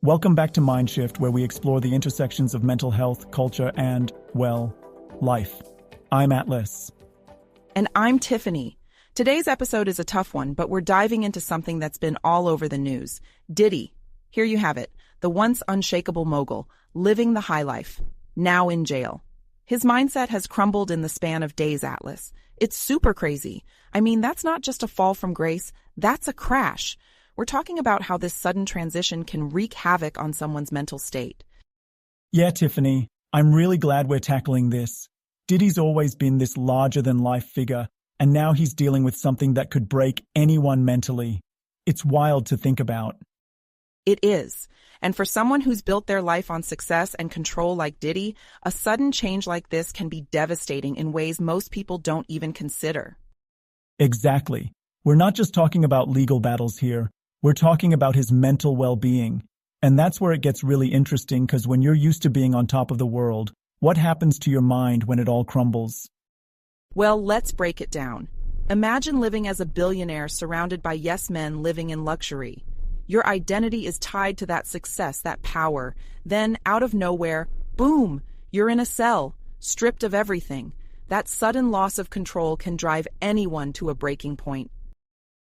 Welcome back to Mindshift, where we explore the intersections of mental health, culture, and, well, life. I'm Atlas. And I'm Tiffany. Today's episode is a tough one, but we're diving into something that's been all over the news. Diddy. Here you have it. The once unshakable mogul, living the high life, now in jail. His mindset has crumbled in the span of days, Atlas. It's super crazy. I mean, that's not just a fall from grace, that's a crash. We're talking about how this sudden transition can wreak havoc on someone's mental state. Yeah, Tiffany, I'm really glad we're tackling this. Diddy's always been this larger-than-life figure, and now he's dealing with something that could break anyone mentally. It's wild to think about. It is. And for someone who's built their life on success and control like Diddy, a sudden change like this can be devastating in ways most people don't even consider. Exactly. We're not just talking about legal battles here. We're talking about his mental well-being. And that's where it gets really interesting, because when you're used to being on top of the world, what happens to your mind when it all crumbles? Well, let's break it down. Imagine living as a billionaire surrounded by yes men living in luxury. Your identity is tied to that success, that power. Then, out of nowhere, boom, you're in a cell, stripped of everything. That sudden loss of control can drive anyone to a breaking point.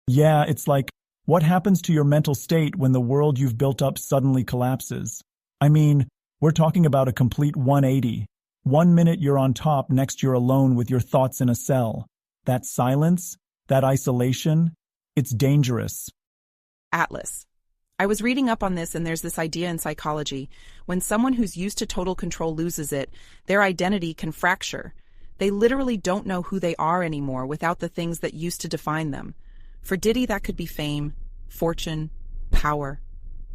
Yeah, it's like, what happens to your mental state when the world you've built up suddenly collapses? I mean, we're talking about a complete 180. 1 minute you're on top, next you're alone with your thoughts in a cell. That silence, that isolation, it's dangerous. Atlas. I was reading up on this, and there's this idea in psychology. When someone who's used to total control loses it, their identity can fracture. They literally don't know who they are anymore without the things that used to define them. For Diddy, that could be fame, fortune, power.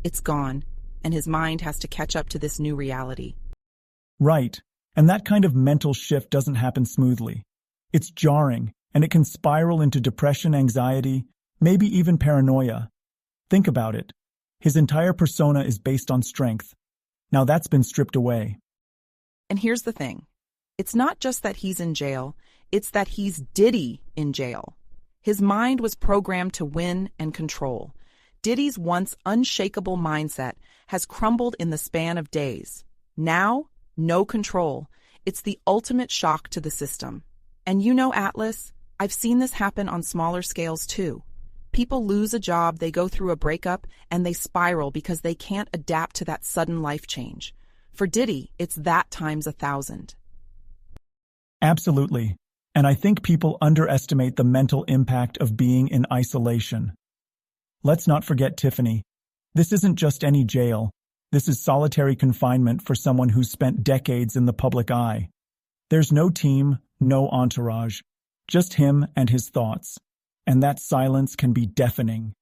It's gone, and his mind has to catch up to this new reality. Right, and that kind of mental shift doesn't happen smoothly. It's jarring, and it can spiral into depression, anxiety, maybe even paranoia. Think about it. His entire persona is based on strength. Now that's been stripped away. And here's the thing. It's not just that he's in jail, it's that he's Diddy in jail. His mind was programmed to win and control. Diddy's once unshakable mindset has crumbled in the span of days. Now, no control. It's the ultimate shock to the system. And you know, Atlas, I've seen this happen on smaller scales too. People lose a job, they go through a breakup, and they spiral because they can't adapt to that sudden life change. For Diddy, it's that times 1,000. Absolutely. And I think people underestimate the mental impact of being in isolation. Let's not forget Tiffany. This isn't just any jail. This is solitary confinement for someone who's spent decades in the public eye. There's no team, no entourage, just him and his thoughts. And that silence can be deafening.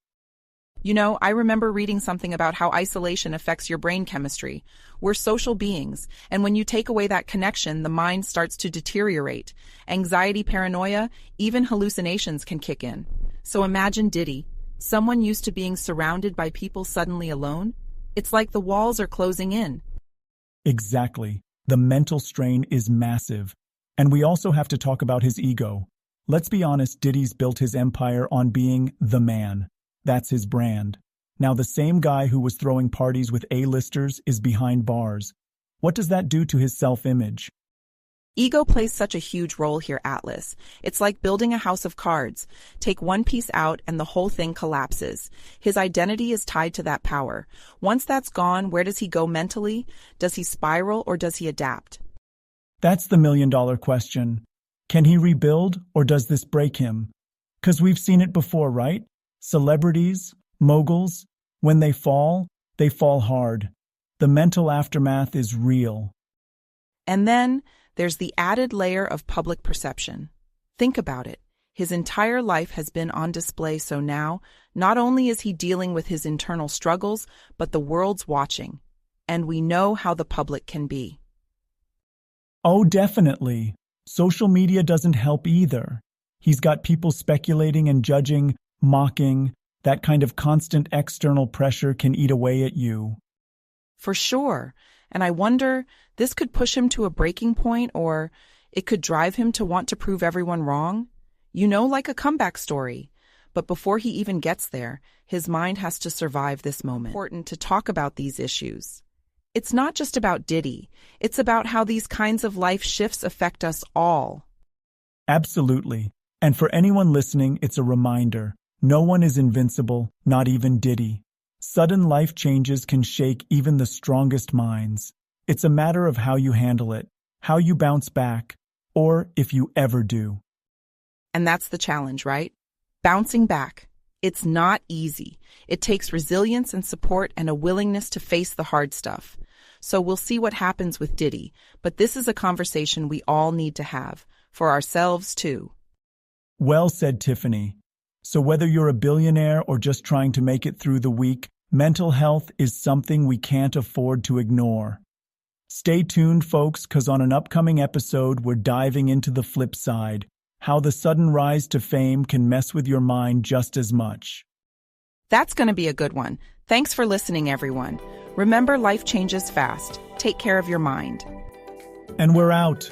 You know, I remember reading something about how isolation affects your brain chemistry. We're social beings, and when you take away that connection, the mind starts to deteriorate. Anxiety, paranoia, even hallucinations can kick in. So imagine Diddy, someone used to being surrounded by people suddenly alone. It's like the walls are closing in. Exactly. The mental strain is massive. And we also have to talk about his ego. Let's be honest, Diddy's built his empire on being the man. That's his brand. Now the same guy who was throwing parties with A-listers is behind bars. What does that do to his self-image? Ego plays such a huge role here, Atlas. It's like building a house of cards. Take one piece out and the whole thing collapses. His identity is tied to that power. Once that's gone, where does he go mentally? Does he spiral or does he adapt? That's the million-dollar question. Can he rebuild, or does this break him? 'Cause we've seen it before, right? Celebrities, moguls, when they fall hard. The mental aftermath is real. And then there's the added layer of public perception. Think about it. His entire life has been on display, so now, not only is he dealing with his internal struggles, but the world's watching. And we know how the public can be. Oh, definitely. Social media doesn't help either. He's got people speculating and judging, mocking. That kind of constant external pressure can eat away at you. For sure. And I wonder, this could push him to a breaking point, or it could drive him to want to prove everyone wrong. You know, like a comeback story. But before he even gets there, his mind has to survive this moment. It's important to talk about these issues. It's not just about Diddy. It's about how these kinds of life shifts affect us all. Absolutely. And for anyone listening, it's a reminder. No one is invincible, not even Diddy. Sudden life changes can shake even the strongest minds. It's a matter of how you handle it, how you bounce back, or if you ever do. And that's the challenge, right? Bouncing back. It's not easy. It takes resilience and support and a willingness to face the hard stuff. So we'll see what happens with Diddy, but this is a conversation we all need to have, for ourselves too. Well said, Tiffany. So whether you're a billionaire or just trying to make it through the week, mental health is something we can't afford to ignore. Stay tuned, folks, because on an upcoming episode, we're diving into the flip side, how the sudden rise to fame can mess with your mind just as much. That's going to be a good one. Thanks for listening, everyone. Remember, life changes fast. Take care of your mind. And we're out.